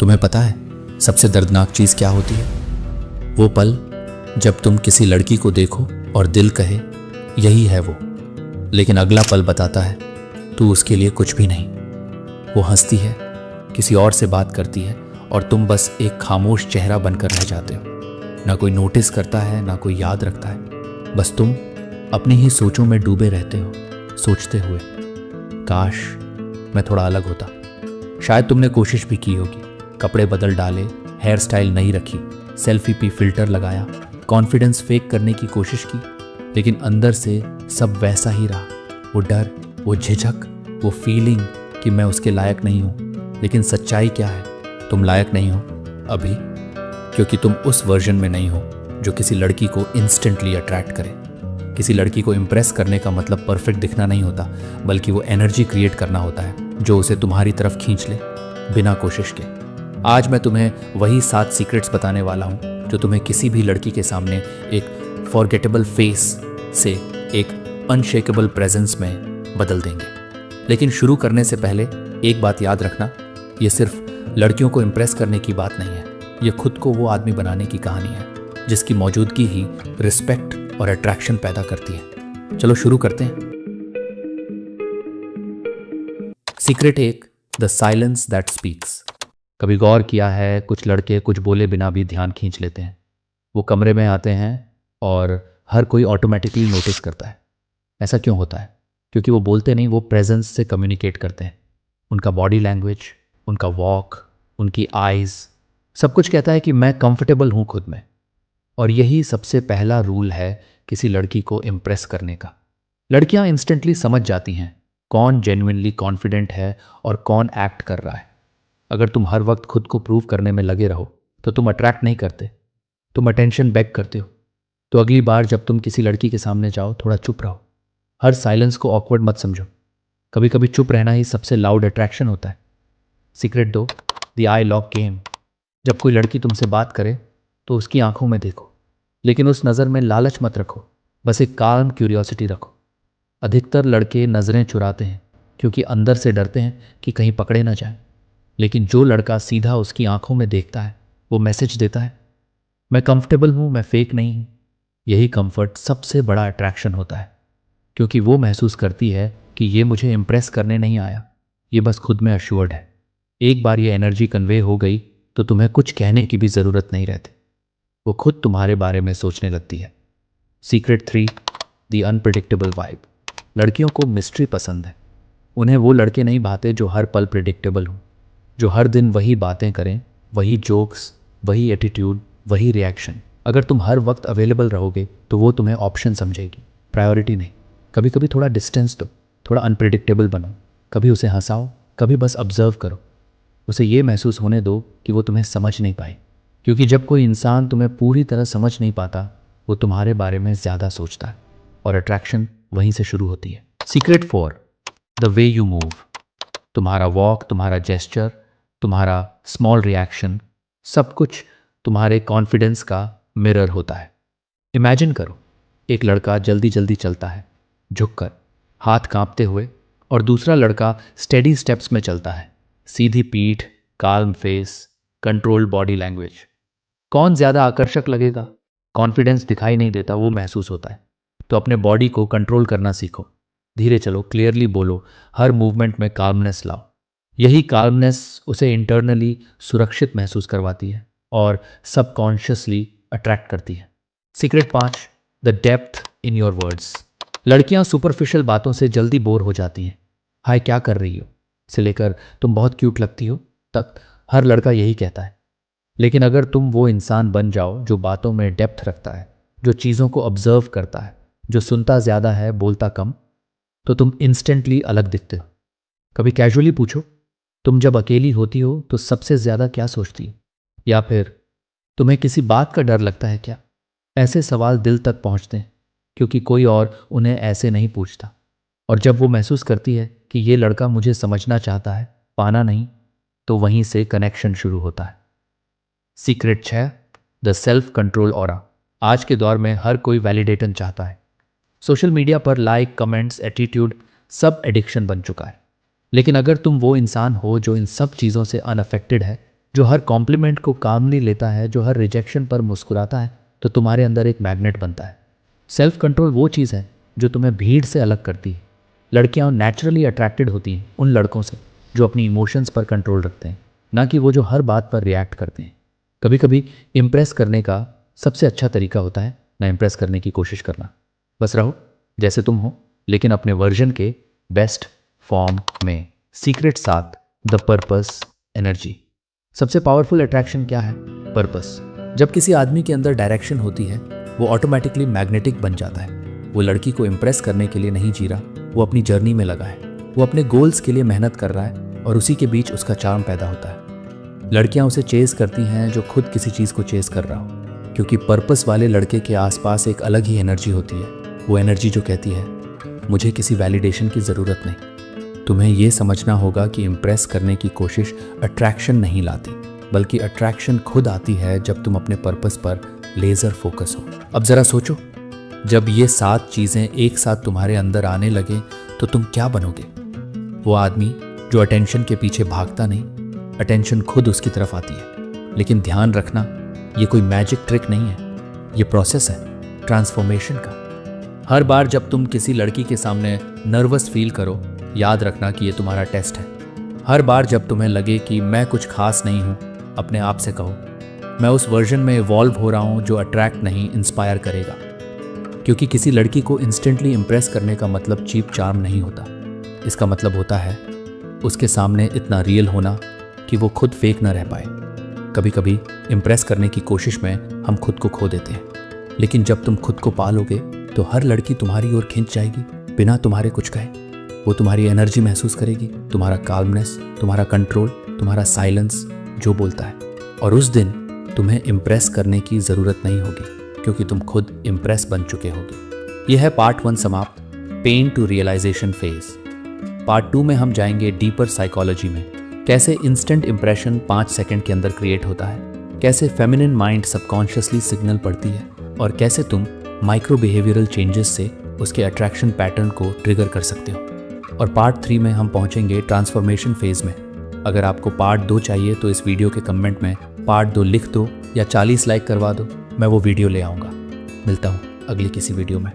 तुम्हें पता है सबसे दर्दनाक चीज क्या होती है? वो पल जब तुम किसी लड़की को देखो और दिल कहे यही है वो, लेकिन अगला पल बताता है तू उसके लिए कुछ भी नहीं। वो हंसती है, किसी और से बात करती है और तुम बस एक खामोश चेहरा बनकर रह जाते हो। ना कोई नोटिस करता है, ना कोई याद रखता है, बस तुम अपनी ही सोचों में डूबे रहते हो, सोचते हुए काश मैं थोड़ा अलग होता। शायद तुमने कोशिश भी की होगी, कपड़े बदल डाले, हेयर स्टाइल नहीं रखी, सेल्फी पे फिल्टर लगाया, कॉन्फिडेंस फेक करने की कोशिश की, लेकिन अंदर से सब वैसा ही रहा। वो डर, वो झिझक, वो फीलिंग कि मैं उसके लायक नहीं हूँ। लेकिन सच्चाई क्या है? तुम लायक नहीं हो अभी, क्योंकि तुम उस वर्जन में नहीं हो जो किसी लड़की को इंस्टेंटली अट्रैक्ट करे। किसी लड़की को इम्प्रेस करने का मतलब परफेक्ट दिखना नहीं होता, बल्कि वो एनर्जी क्रिएट करना होता है जो उसे तुम्हारी तरफ खींच ले बिना कोशिश के। आज मैं तुम्हें वही 7 सीक्रेट्स बताने वाला हूँ जो तुम्हें किसी भी लड़की के सामने एक फॉरगेटेबल फेस से एक अनशेकेबल प्रेजेंस में बदल देंगे। लेकिन शुरू करने से पहले एक बात याद रखना, ये सिर्फ लड़कियों को इम्प्रेस करने की बात नहीं है, ये खुद को वो आदमी बनाने की कहानी है जिसकी मौजूदगी ही रिस्पेक्ट और अट्रैक्शन पैदा करती है। चलो शुरू करते हैं। Secret 1, the silence that speaks. कभी गौर किया है, कुछ लड़के कुछ बोले बिना भी ध्यान खींच लेते हैं। वो कमरे में आते हैं और हर कोई ऑटोमेटिकली नोटिस करता है। ऐसा क्यों होता है? क्योंकि वो बोलते नहीं, वो प्रेजेंस से कम्युनिकेट करते हैं। उनका बॉडी लैंग्वेज, उनका वॉक, उनकी आईज, सब कुछ कहता है कि मैं कंफर्टेबल हूँ खुद में। और यही सबसे पहला रूल है किसी लड़की को इम्प्रेस करने का। लड़कियां इंस्टेंटली समझ जाती हैं कौन जेन्युइनली कॉन्फिडेंट है और कौन एक्ट कर रहा है। अगर तुम हर वक्त खुद को प्रूव करने में लगे रहो तो तुम अट्रैक्ट नहीं करते, तुम अटेंशन बैक करते हो। तो अगली बार जब तुम किसी लड़की के सामने जाओ, थोड़ा चुप रहो। हर साइलेंस को ऑकवर्ड मत समझो। कभी कभी चुप रहना ही सबसे लाउड अट्रैक्शन होता है। Secret 2, the I lock game. जब कोई लड़की तुमसे बात करे तो उसकी आंखों में देखो, लेकिन उस नज़र में लालच मत रखो, बस एक काल्म क्यूरियोसिटी रखो। अधिकतर लड़के नज़रें चुराते हैं क्योंकि अंदर से डरते हैं कि कहीं पकड़े ना जाए। लेकिन जो लड़का सीधा उसकी आंखों में देखता है, वो मैसेज देता है, मैं कंफर्टेबल हूँ, मैं फेक नहीं हूँ। यही कंफर्ट सबसे बड़ा अट्रैक्शन होता है, क्योंकि वो महसूस करती है कि ये मुझे इम्प्रेस करने नहीं आया, ये बस खुद में अश्योर्ड है। एक बार ये एनर्जी कन्वे हो गई तो तुम्हें कुछ कहने की भी ज़रूरत नहीं रहती, वो खुद तुम्हारे बारे में सोचने लगती है। Secret 3, the unpredictable vibe. लड़कियों को मिस्ट्री पसंद है। उन्हें वो लड़के नहीं भाते जो हर पल प्रिडिक्टेबल हों, जो हर दिन वही बातें करें, वही जोक्स, वही एटीट्यूड, वही रिएक्शन। अगर तुम हर वक्त अवेलेबल रहोगे तो वो तुम्हें ऑप्शन समझेगी, प्रायोरिटी नहीं। कभी कभी थोड़ा डिस्टेंस दो, थोड़ा अनप्रिडिक्टेबल बनो, कभी उसे हंसाओ, कभी बस ऑब्जर्व करो। उसे ये महसूस होने दो कि वो तुम्हें समझ नहीं पाई, क्योंकि जब कोई इंसान तुम्हें पूरी तरह समझ नहीं पाता, वो तुम्हारे बारे में ज़्यादा सोचता है और अट्रैक्शन वहीं से शुरू होती है। Secret 4, the way you move. तुम्हारा वॉक, तुम्हारा जेस्चर, तुम्हारा स्मॉल रिएक्शन, सब कुछ तुम्हारे कॉन्फिडेंस का मिरर होता है। इमेजिन करो, एक लड़का जल्दी जल्दी चलता है, झुककर, हाथ कांपते हुए, और दूसरा लड़का स्टेडी स्टेप्स में चलता है, सीधी पीठ, calm face, controlled body language. कौन ज़्यादा आकर्षक लगेगा? कॉन्फिडेंस दिखाई नहीं देता, वो महसूस होता है। तो अपने बॉडी को कंट्रोल करना सीखो। धीरे चलो, क्लियरली बोलो, हर मूवमेंट में काल्मनेस लाओ। यही काल्मनेस उसे इंटरनली सुरक्षित महसूस करवाती है और सबकॉन्शियसली अट्रैक्ट करती है। Secret 5, the depth in your words. लड़कियां सुपरफिशियल बातों से जल्दी बोर हो जाती हैं। हाय क्या कर रही हो से लेकर तुम बहुत क्यूट लगती हो तक हर लड़का यही कहता है। लेकिन अगर तुम वो इंसान बन जाओ जो बातों में डेप्थ रखता है, जो चीज़ों को ऑब्जर्व करता है, जो सुनता ज़्यादा है बोलता कम, तो तुम इंस्टेंटली अलग दिखते हो। कभी कैजुअली पूछो, तुम जब अकेली होती हो तो सबसे ज़्यादा क्या सोचती हो? या फिर तुम्हें किसी बात का डर लगता है क्या? ऐसे सवाल दिल तक पहुंचते हैं, क्योंकि कोई और उन्हें ऐसे नहीं पूछता। और जब वो महसूस करती है कि ये लड़का मुझे समझना चाहता है, पाना नहीं, तो वहीं से कनेक्शन शुरू होता है। Secret 6, the self control aura. आज के दौर में हर कोई वैलिडेशन चाहता है। सोशल मीडिया पर लाइक, कमेंट्स, एटीट्यूड, सब एडिक्शन बन चुका है। लेकिन अगर तुम वो इंसान हो जो इन सब चीज़ों से अनअफेक्टेड है, जो हर कॉम्प्लीमेंट को कामली लेता है, जो हर रिजेक्शन पर मुस्कुराता है, तो तुम्हारे अंदर एक मैग्नेट बनता है। सेल्फ कंट्रोल वो चीज़ है जो तुम्हें भीड़ से अलग करती है। लड़कियां नेचुरली अट्रैक्टेड होती हैं उन लड़कों से जो अपनी इमोशंस पर कंट्रोल रखते हैं, ना कि वो जो हर बात पर रिएक्ट करते हैं। कभी कभी इम्प्रेस करने का सबसे अच्छा तरीका होता है ना इम्प्रेस करने की कोशिश करना। बस रहो जैसे तुम हो, लेकिन अपने वर्जन के बेस्ट फॉर्म में। Secret 7, the purpose energy. सबसे पावरफुल अट्रैक्शन क्या है? पर्पस। जब किसी आदमी के अंदर डायरेक्शन होती है, वो ऑटोमेटिकली मैग्नेटिक बन जाता है। वो लड़की को इम्प्रेस करने के लिए नहीं जी रहा, वो अपनी जर्नी में लगा है, वो अपने गोल्स के लिए मेहनत कर रहा है और उसी के बीच उसका चार्म पैदा होता है। लड़कियां उसे चेस करती हैं जो खुद किसी चीज़ को चेस कर रहा हो, क्योंकि पर्पस वाले लड़के के आसपास एक अलग ही एनर्जी होती है। वो एनर्जी जो कहती है मुझे किसी वैलिडेशन की ज़रूरत नहीं। तुम्हें ये समझना होगा कि इम्प्रेस करने की कोशिश अट्रैक्शन नहीं लाती, बल्कि अट्रैक्शन खुद आती है जब तुम अपने पर्पस पर लेज़र फोकस हो। अब ज़रा सोचो, जब ये 7 चीज़ें एक साथ तुम्हारे अंदर आने लगे तो तुम क्या बनोगे? वो आदमी जो अटेंशन के पीछे भागता नहीं, अटेंशन खुद उसकी तरफ आती है। लेकिन ध्यान रखना, ये कोई मैजिक ट्रिक नहीं है, ये प्रोसेस है ट्रांसफॉर्मेशन का। हर बार जब तुम किसी लड़की के सामने नर्वस फील करो, याद रखना कि ये तुम्हारा टेस्ट है। हर बार जब तुम्हें लगे कि मैं कुछ खास नहीं हूँ, अपने आप से कहो मैं उस वर्जन में इवॉल्व हो रहा हूँ जो अट्रैक्ट नहीं इंस्पायर करेगा। क्योंकि किसी लड़की को इंस्टेंटली इम्प्रेस करने का मतलब चीप चार्म नहीं होता। इसका मतलब होता है उसके सामने इतना रियल होना कि वो खुद फेक ना रह पाए। कभी कभी इम्प्रेस करने की कोशिश में हम खुद को खो देते हैं, लेकिन जब तुम खुद को पालोगे तो हर लड़की तुम्हारी ओर खिंच जाएगी बिना तुम्हारे कुछ कहे। वो तुम्हारी एनर्जी महसूस करेगी, तुम्हारा काल्मनेस, तुम्हारा कंट्रोल, तुम्हारा साइलेंस जो बोलता है। और उस दिन तुम्हें इम्प्रेस करने की ज़रूरत नहीं होगी, क्योंकि तुम खुद इम्प्रेस बन चुके होगे। यह है पार्ट 1 समाप्त, pain to realization phase. Part 2 में हम जाएंगे डीपर साइकोलॉजी में। कैसे इंस्टेंट इंप्रेशन 5 सेकंड के अंदर क्रिएट होता है, कैसे फेमिनिन माइंड सबकॉन्शियसली सिग्नल पढ़ती है, और कैसे तुम माइक्रो बिहेवियरल चेंजेस से उसके अट्रैक्शन पैटर्न को ट्रिगर कर सकते हो। और पार्ट 3 में हम पहुंचेंगे ट्रांसफॉर्मेशन फेज में। अगर आपको पार्ट 2 चाहिए तो इस वीडियो के कमेंट में पार्ट 2 लिख दो या 40 लाइक करवा दो, मैं वो वीडियो ले आऊँगा। मिलता हूँ अगली किसी वीडियो में।